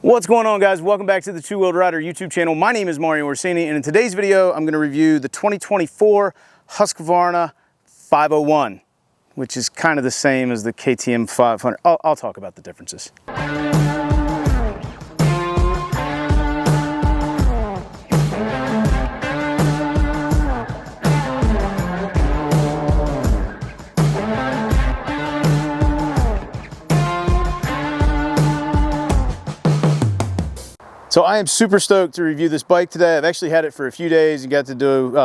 What's going on, guys? Welcome back to the Two Wheeled Rider YouTube channel. My name is Mario Orsini, and in today's video I'm going to review the 2024 Husqvarna 501, which is kind of the same as the KTM 500. I'll talk about the differences. So I am super stoked to review this bike today. I've actually had it for a few days and got to do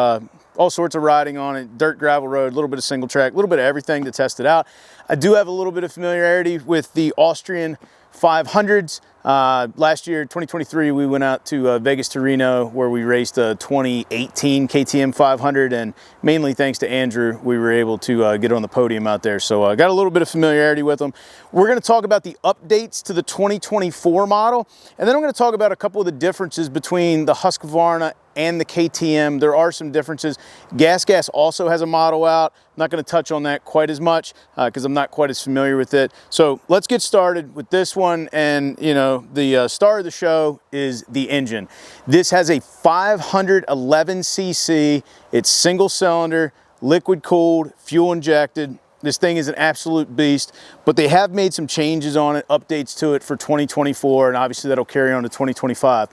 all sorts of riding on it, dirt, gravel road, a little bit of single track, a little bit of everything to test it out. I do have a little bit of familiarity with the Austrian 500s. Last year, 2023, we went out to Vegas to Reno where we raced a 2018 KTM 500, and mainly thanks to Andrew, we were able to get on the podium out there. So I got a little bit of familiarity with them. We're going to talk about the updates to the 2024 model, and then I'm going to talk about a couple of the differences between the Husqvarna and the KTM. There are some differences. Gas Gas also has a model out. I'm not going to touch on that quite as much because I'm not quite as familiar with it. So let's get started with this one. And you know, the star of the show is the engine. This has a 511cc. It's single cylinder, liquid cooled, fuel injected. This thing is an absolute beast, but they have made some changes on it, updates to it for 2024, and obviously that'll carry on to 2025.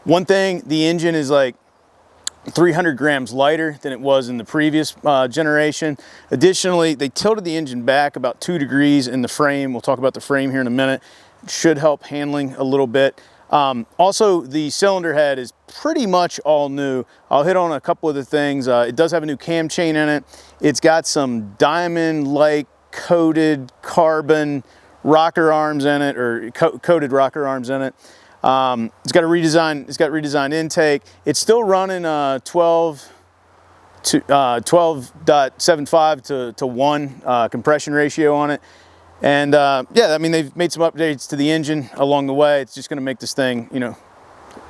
One thing, the engine is like 300 grams lighter than it was in the previous generation. Additionally, they tilted the engine back about 2 degrees in the frame. We'll talk about the frame here in a minute. It should help handling a little bit. Also, the cylinder head is pretty much all new. I'll hit on a couple of the things. It does have a new cam chain in it. It's got some diamond-like coated carbon rocker arms in it, or coated rocker arms in it. It's got redesigned intake. It's still running 12.75 to 1 compression ratio on it. And yeah, I mean, they've made some updates to the engine along the way. It's just going to make this thing, you know,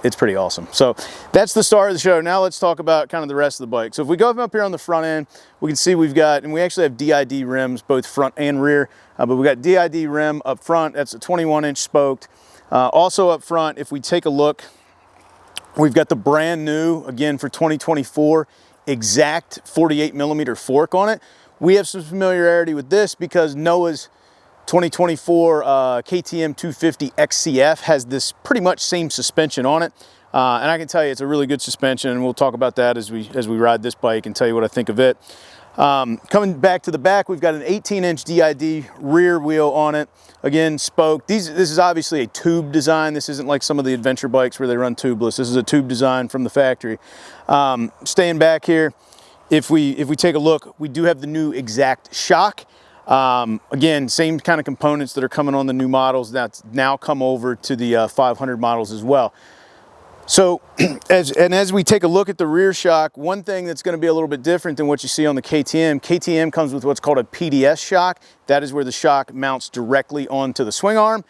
it's pretty awesome. So that's the star of the show. Now let's talk about kind of the rest of the bike. So if we go up here on the front end, we can see we've got, and we actually have DID rims, both front and rear, but we've got DID rim up front. That's a 21-inch spoked. Also up front, if we take a look, we've got the brand new, again for 2024, exact 48mm fork on it. We have some familiarity with this because Noah's 2024 KTM 250 XCF has this pretty much same suspension on it. And I can tell you it's a really good suspension, and we'll talk about that as we ride this bike and tell you what I think of it. Coming back to the back, we've got an 18-inch DID rear wheel on it. Again, spoke. This is obviously a tube design. This isn't like some of the adventure bikes where they run tubeless. This is a tube design from the factory. Staying back here, if we take a look, we do have the new exact shock. Again, same kind of components that are coming on the new models that's now come over to the 500 models as well. So as we take a look at the rear shock, one thing that's going to be a little bit different than what you see on the KTM comes with what's called a PDS shock. That is where the shock mounts directly onto the swing arm.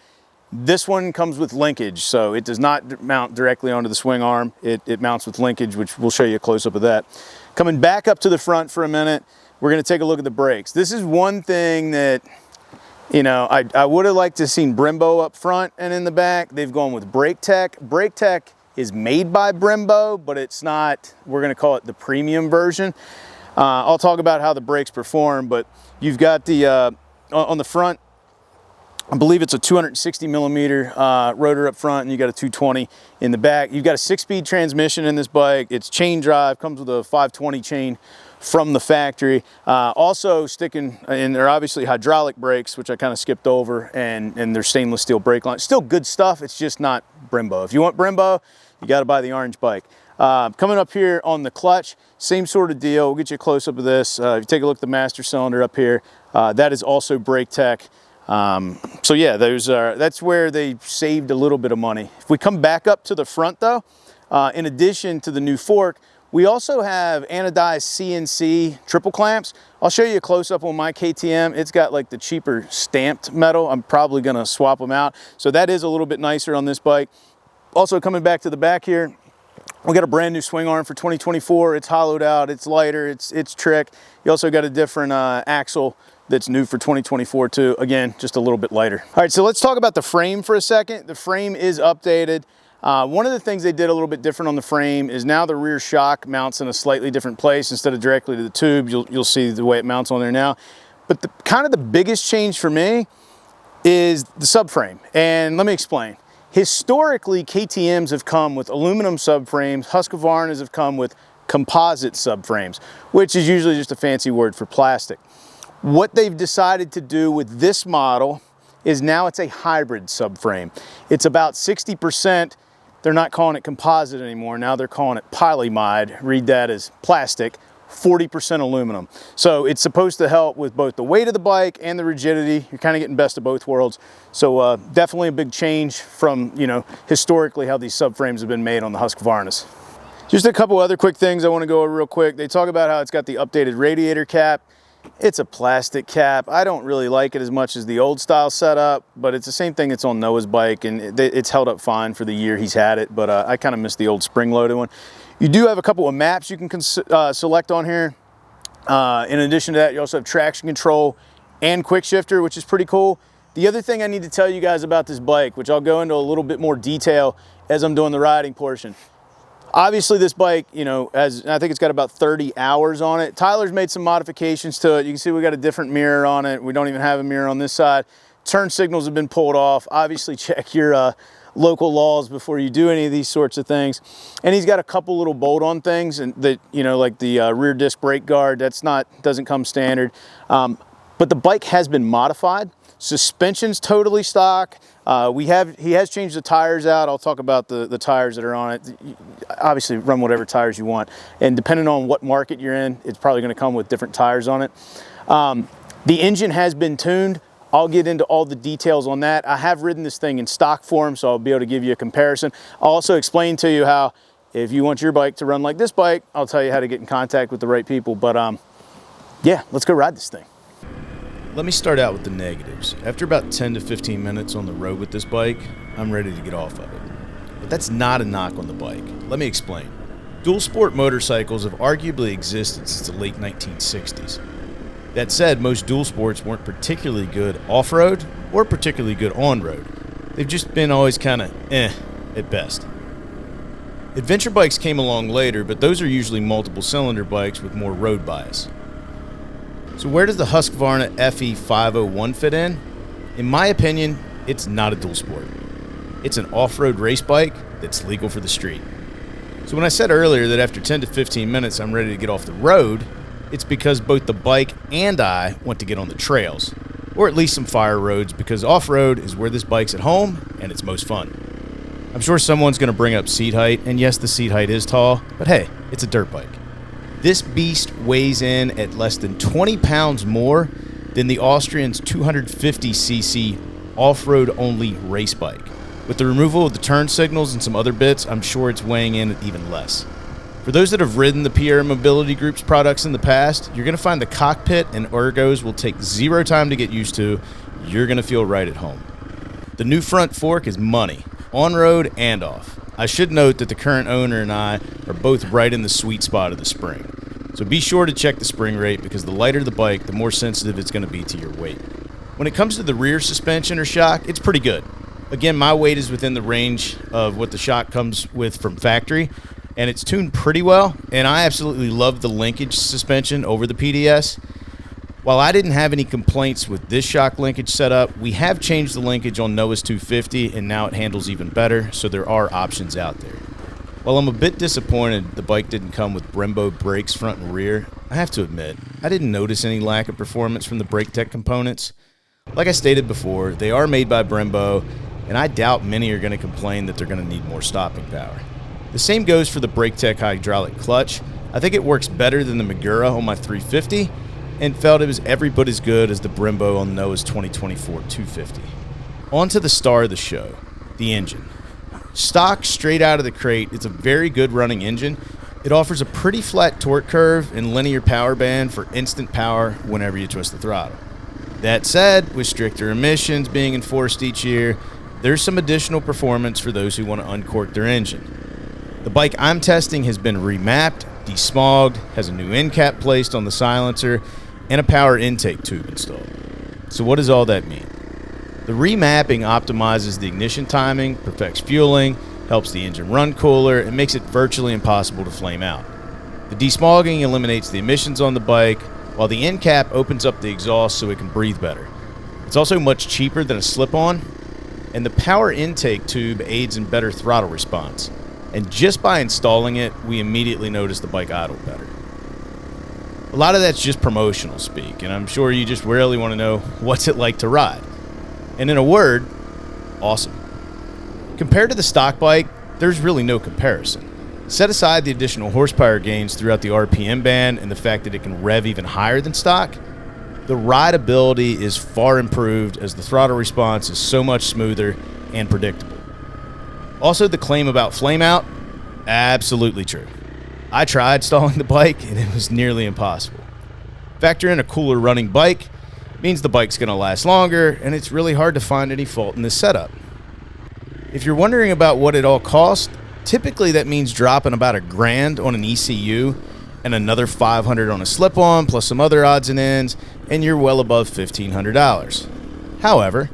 This one comes with linkage, so it does not mount directly onto the swing arm. It mounts with linkage, which we'll show you a close-up of that. Coming back up to the front for a minute, we're going to take a look at the brakes. This is one thing that, you know, I would have liked to have seen Brembo up front and in the back. They've gone with Brake Tech. Brake Tech is made by Brembo, but it's not, we're going to call it the premium version. I'll talk about how the brakes perform, but you've got the, on the front, I believe it's a 260mm rotor up front, and you got a 220 in the back. You've got a 6-speed transmission in this bike. It's chain drive, comes with a 520 chain from the factory. Also sticking, and they're obviously hydraulic brakes, which I kind of skipped over, and they're stainless steel brake lines. Still good stuff, it's just not Brembo. If you want Brembo, you got to buy the orange bike. Coming up here on the clutch, same sort of deal. We'll get you a close-up of this. If you take a look at the master cylinder up here, that is also Brake Tech. So yeah, that's where they saved a little bit of money. If we come back up to the front though, in addition to the new fork, we also have anodized CNC triple clamps. I'll show you a close-up on my KTM. It's got like the cheaper stamped metal. I'm probably gonna swap them out. So that is a little bit nicer on this bike. Also coming back to the back here, We got a brand new swing arm for 2024. It's hollowed out, it's lighter, it's trick. You also got a different axle that's new for 2024 too. Again, just a little bit lighter. All right, so let's talk about the frame for a second. The frame is updated. One of the things they did a little bit different on the frame is now the rear shock mounts in a slightly different place instead of directly to the tube. You'll see the way it mounts on there now. But kind of the biggest change for me is the subframe. And let me explain. Historically, KTMs have come with aluminum subframes. Husqvarnas have come with composite subframes, which is usually just a fancy word for plastic. What they've decided to do with this model is now it's a hybrid subframe. It's about 60%. They're not calling it composite anymore. Now they're calling it polyamide. Read that as plastic. 40% aluminum. So it's supposed to help with both the weight of the bike and the rigidity. You're kind of getting best of both worlds. So definitely a big change from, you know, historically how these subframes have been made on the Husqvarnas. Just a couple other quick things I want to go over real quick. They talk about how it's got the updated radiator cap. It's a plastic cap. I don't really like it as much as the old style setup, but it's the same thing that's on Noah's bike, and it's held up fine for the year he's had it, but I kind of miss the old spring-loaded one. You do have a couple of maps you can select on here. In addition to that, you also have traction control and quick shifter, which is pretty cool. The other thing I need to tell you guys about this bike, which I'll go into a little bit more detail as I'm doing the riding portion. Obviously this bike, you know, I think it's got about 30 hours on it. Tyler's made some modifications to it. You can see we got a different mirror on it. We don't even have a mirror on this side. Turn signals have been pulled off. Obviously check your local laws before you do any of these sorts of things. And he's got a couple little bolt-on things, and that, you know, like the rear disc brake guard, doesn't come standard. But the bike has been modified. Suspension's totally stock. He has changed the tires out. I'll talk about the tires that are on it. Obviously run whatever tires you want, and depending on what market you're in, it's probably going to come with different tires on it. The engine has been tuned. I'll get into all the details on that. I have ridden this thing in stock form, so I'll be able to give you a comparison. I'll also explain to you how, if you want your bike to run like this bike, I'll tell you how to get in contact with the right people. But yeah, let's go ride this thing. Let me start out with the negatives. After about 10 to 15 minutes on the road with this bike, I'm ready to get off of it. But that's not a knock on the bike. Let me explain. Dual sport motorcycles have arguably existed since the late 1960s. That said, most dual sports weren't particularly good off-road or particularly good on-road. They've just been always kind of at best. Adventure bikes came along later, but those are usually multiple cylinder bikes with more road bias. So where does the Husqvarna FE 501 fit in? In my opinion, it's not a dual sport. It's an off-road race bike that's legal for the street. So when I said earlier that after 10 to 15 minutes I'm ready to get off the road, it's because both the bike and I want to get on the trails, or at least some fire roads, because off-road is where this bike's at home and it's most fun. I'm sure someone's going to bring up seat height, and yes, the seat height is tall, but hey, it's a dirt bike. This beast weighs in at less than 20 pounds more than the Austrian's 250cc off-road only race bike. With the removal of the turn signals and some other bits, I'm sure it's weighing in at even less. For those that have ridden the Pierre Mobility Group's products in the past, you're going to find the cockpit and ergos will take zero time to get used to. You're going to feel right at home. The new front fork is money, on-road and off. I should note that the current owner and I are both right in the sweet spot of the spring. So be sure to check the spring rate, because the lighter the bike, the more sensitive it's going to be to your weight. When it comes to the rear suspension or shock, it's pretty good. Again, my weight is within the range of what the shock comes with from factory, and it's tuned pretty well, and I absolutely love the linkage suspension over the PDS. While I didn't have any complaints with this shock linkage setup, we have changed the linkage on Noah's 250, and now it handles even better, so there are options out there. While I'm a bit disappointed the bike didn't come with Brembo brakes front and rear, I have to admit, I didn't notice any lack of performance from the brake tech components. Like I stated before, they are made by Brembo, and I doubt many are going to complain that they're going to need more stopping power. The same goes for the brake tech hydraulic clutch. I think it works better than the Magura on my 350, and felt it was every bit as good as the Brembo on Noah's 2024 250. On to the star of the show, the engine. Stock straight out of the crate, it's a very good running engine. It offers a pretty flat torque curve and linear power band for instant power whenever you twist the throttle. That said, with stricter emissions being enforced each year, there's some additional performance for those who want to uncork their engine. The bike I'm testing has been remapped, desmogged, has a new end cap placed on the silencer, and a power intake tube installed. So what does all that mean? The remapping optimizes the ignition timing, perfects fueling, helps the engine run cooler, and makes it virtually impossible to flame out. The desmogging eliminates the emissions on the bike, while the end cap opens up the exhaust so it can breathe better. It's also much cheaper than a slip-on, and the power intake tube aids in better throttle response. And just by installing it, we immediately notice the bike idle better. A lot of that's just promotional speak, and I'm sure you just rarely want to know what's it like to ride. And in a word, awesome. Compared to the stock bike, there's really no comparison. Set aside the additional horsepower gains throughout the RPM band and the fact that it can rev even higher than stock, the rideability is far improved as the throttle response is so much smoother and predictable. Also, the claim about flame out, absolutely true. I tried stalling the bike and it was nearly impossible. Factor in a cooler running bike, means the bike's going to last longer, and it's really hard to find any fault in this setup. If you're wondering about what it all costs, typically that means dropping about $1,000 on an ECU and another $500 on a slip-on plus some other odds and ends, and you're well above $1,500. However,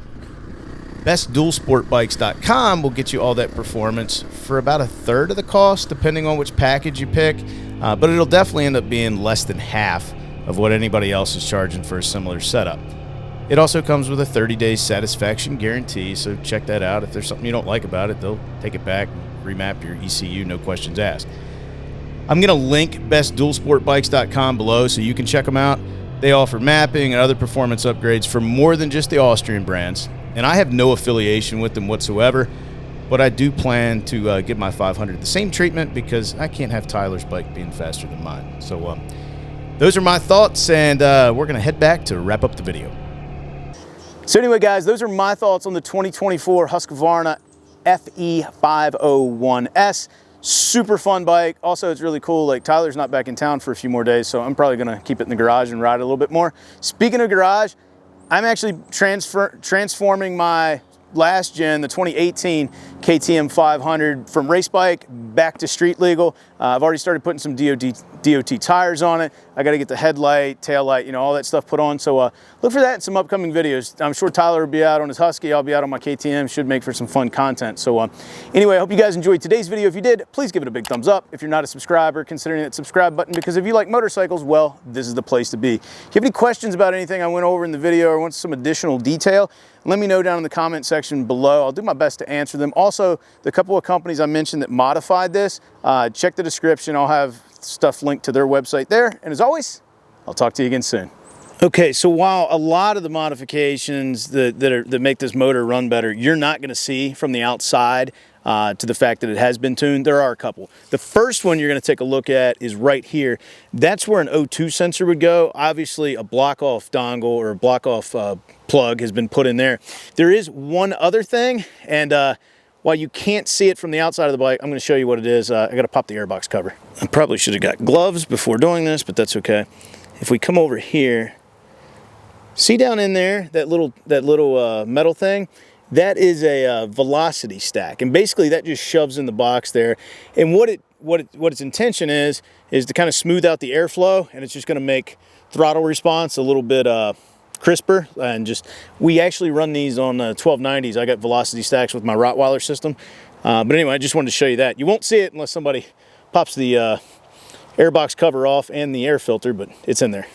bestdualsportbikes.com will get you all that performance for about a third of the cost, depending on which package you pick, but it'll definitely end up being less than half of what anybody else is charging for a similar setup. It also comes with a 30-day satisfaction guarantee, so check that out. If there's something you don't like about it, they'll take it back, remap your ECU, no questions asked. I'm going to link bestdualsportbikes.com below so you can check them out. They offer mapping and other performance upgrades for more than just the Austrian brands, and I have no affiliation with them whatsoever, but I do plan to give my 500 the same treatment because I can't have Tyler's bike being faster than mine. So those are my thoughts, and we're going to head back to wrap up the video. So anyway, guys, those are my thoughts on the 2024 Husqvarna FE 501S. Super fun bike. Also, it's really cool. Like, Tyler's not back in town for a few more days, so I'm probably going to keep it in the garage and ride it a little bit more. Speaking of garage, I'm actually transforming my last gen, the 2018 KTM 500, from race bike back to street legal. I've already started putting some DOT tires on it. I got to get the headlight, tail light, you know, all that stuff put on. So look for that in some upcoming videos. I'm sure Tyler will be out on his Husky. I'll be out on my KTM. Should make for some fun content. So anyway, I hope you guys enjoyed today's video. If you did, please give it a big thumbs up. If you're not a subscriber, consider that subscribe button, because if you like motorcycles, well, this is the place to be. If you have any questions about anything I went over in the video or want some additional detail, let me know down in the comment section below. I'll do my best to answer them. Also, the couple of companies I mentioned that modified this, check the description. I'll have stuff linked to their website there. And as always, I'll talk to you again soon. Okay, so while a lot of the modifications that make this motor run better, you're not going to see from the outside to the fact that it has been tuned, there are a couple. The first one you're going to take a look at is right here. That's where an O2 sensor would go. Obviously, a block-off dongle or a block-off plug has been put in there. There is one other thing, and while you can't see it from the outside of the bike, I'm going to show you what it is. I got to pop the airbox cover. I probably should have got gloves before doing this, but that's okay. If we come over here, see down in there that little metal thing? That is a velocity stack, and basically that just shoves in the box there. And what its intention is to kind of smooth out the airflow, and it's just going to make throttle response a little bit crisper. And we actually run these on 1290s. I got velocity stacks with my Rottweiler system. But anyway, I just wanted to show you that. You won't see it unless somebody pops the airbox cover off and the air filter, but it's in there.